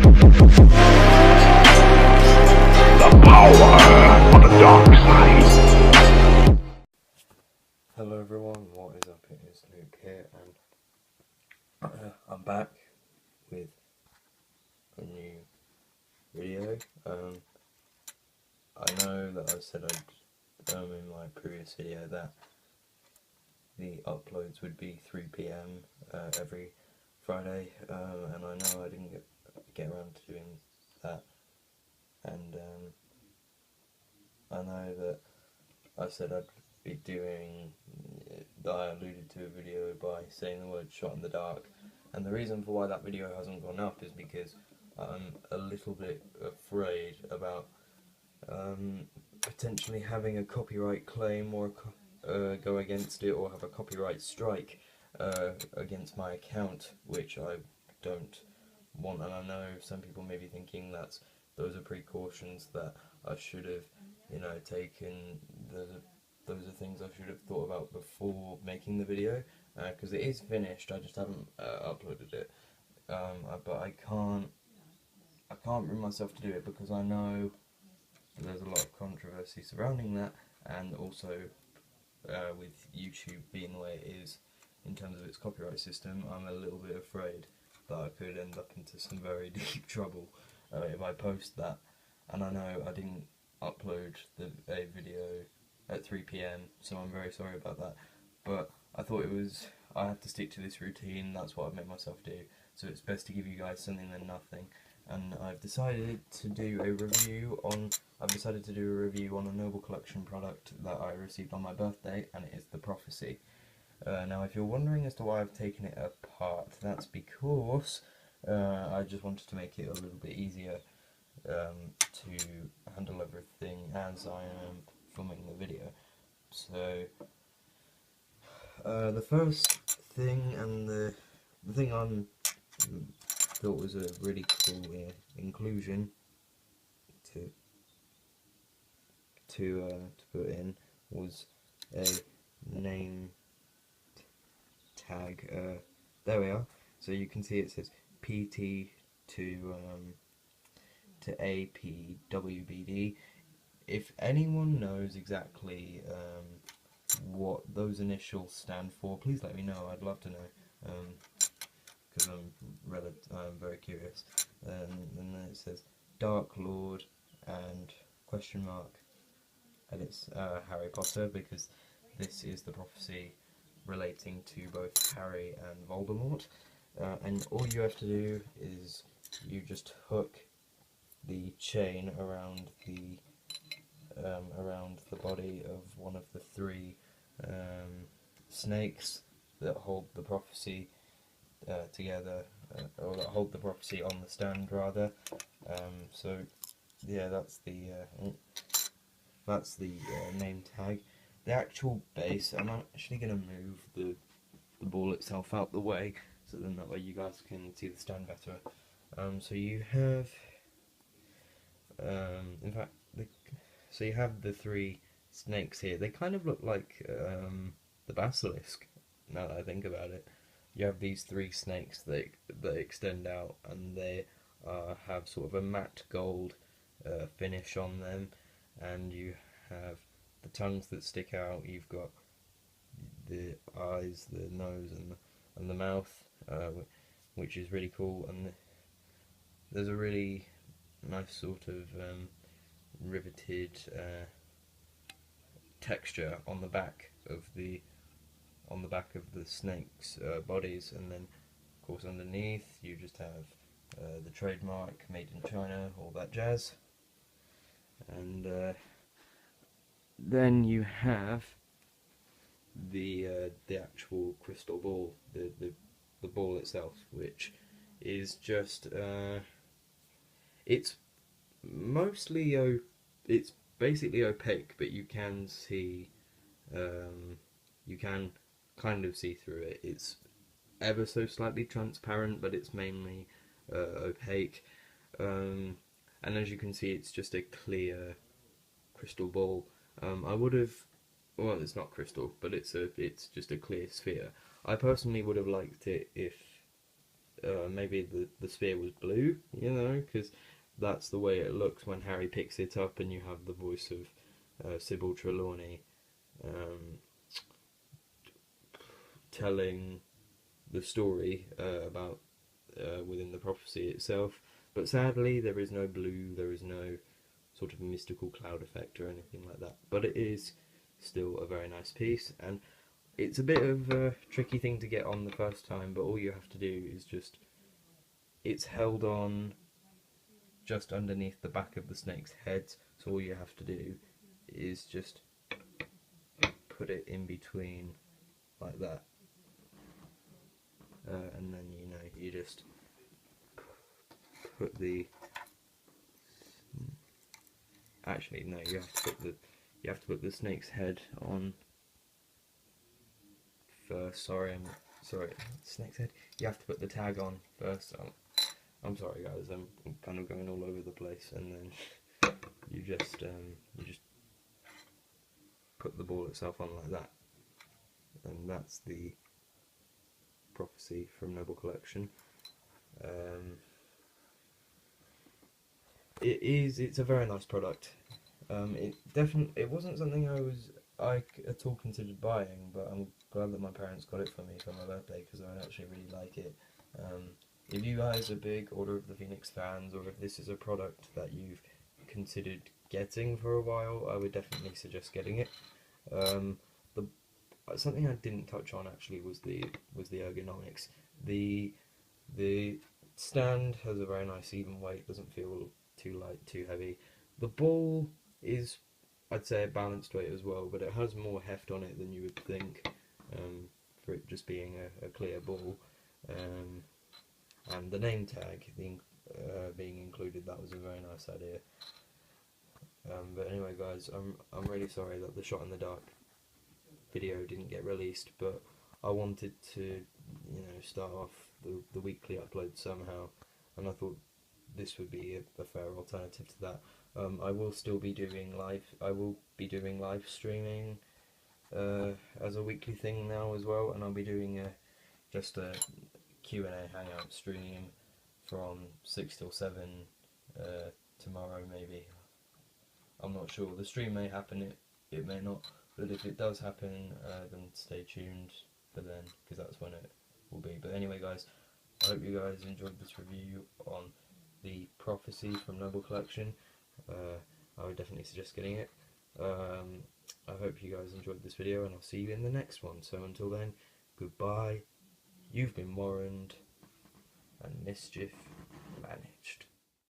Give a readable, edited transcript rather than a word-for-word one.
The power on the dark side. Hello everyone, what is up? It is Luke here, and I'm back with a new video. I know that I said in my previous video that the uploads would be 3 PM every Friday, and I know I didn't get around to doing that, and I know that I said I'd be doing that. I alluded to a video by saying the word shot in the dark, and the reason for why that video hasn't gone up is because I'm a little bit afraid about potentially having a copyright claim or go against it, or have a copyright strike against my account, which I don't want. And I know some people may be thinking that those are precautions that I should have, taken. Those are things I should have thought about before making the video, because it is finished. I just haven't uploaded it. But I can't bring myself to do it because I know there's a lot of controversy surrounding that, and also with YouTube being the way it is in terms of its copyright system, I'm a little bit afraid that I could end up into some very deep trouble if I post that. And I know I didn't upload a video at 3 PM, so I'm very sorry about that, but I thought I have to stick to this routine. That's what I've made myself do, so it's best to give you guys something than nothing. And I've decided to do a review on a Noble Collection product that I received on my birthday, and it is the Prophecy. Now if you're wondering as to why I've taken it apart, that's because I just wanted to make it a little bit easier to handle everything as I am filming the video. So the first thing, and the thing I thought was a really cool inclusion to put in, was a name tag. There we are. So you can see it says PT to APWBD. If anyone knows exactly what those initials stand for, please let me know. I'd love to know, because I'm very curious. And then it says Dark Lord and question mark, and it's Harry Potter, because this is the prophecy relating to both Harry and Voldemort. And all you have to do is you just hook the chain around the body of one of the three snakes that hold the prophecy together, or that hold the prophecy on the stand rather. So yeah, that's the name tag. The actual base, I'm actually going to move the ball itself out the way, so then that way you guys can see the stand better. So you have so you have the three snakes here. They kind of look like the basilisk, now that I think about it. You have these three snakes that extend out, and they have sort of a matte gold finish on them, and you have the tongues that stick out. You've got the eyes, the nose, and the mouth, which is really cool. And there's a really nice sort of riveted texture on the back of the snake's bodies, and then of course underneath you just have the trademark made in China, all that jazz. And then you have the actual crystal ball, the ball itself, which is just it's basically opaque, but you can see, you can kind of see through it. It's ever so slightly transparent, but it's mainly opaque, and as you can see, it's just a clear crystal ball. I would have, well, it's not crystal, but it's just a clear sphere. I personally would have liked it if maybe the sphere was blue, you know, because that's the way it looks when Harry picks it up, and you have the voice of Sybil Trelawney telling the story about within the prophecy itself. But sadly, there is no blue, there is no sort of mystical cloud effect or anything like that. But it is still a very nice piece, and it's a bit of a tricky thing to get on the first time, but all you have to do is just, it's held on just underneath the back of the snake's head, so all you have to do is just put it in between like that, and then you just put the, actually no, you have to put the snake's head on first. Sorry, snake's head. You have to put the tag on first. I'm sorry guys, I'm kind of going all over the place, and then you just put the ball itself on like that, and that's the prophecy from Noble Collection. It's a very nice product. It wasn't something I at all considered buying, but I'm glad that my parents got it for me for my birthday, because I actually really like it. If you guys are big Order of the Phoenix fans, or if this is a product that you've considered getting for a while, I would definitely suggest getting it. Something I didn't touch on actually was the ergonomics. The stand has a very nice even weight, doesn't feel too light, too heavy. The ball is, I'd say, a balanced weight as well, but it has more heft on it than you would think, for it just being a clear ball. And the name tag being included, that was a very nice idea. But anyway guys, I'm really sorry that the shot in the dark video didn't get released, but I wanted to start off the weekly upload somehow, and I thought this would be a fair alternative to that. I will still be doing live streaming as a weekly thing now as well, and I'll be doing just a Q&A hangout stream from 6 till 7 tomorrow maybe. I'm not sure. The stream may happen, it may not, but if it does happen, then stay tuned for then, because that's when it will be. But anyway guys, I hope you guys enjoyed this review on the Prophecy from Noble Collection. I would definitely suggest getting it. I hope you guys enjoyed this video, and I'll see you in the next one. So until then, goodbye, you've been warned, and mischief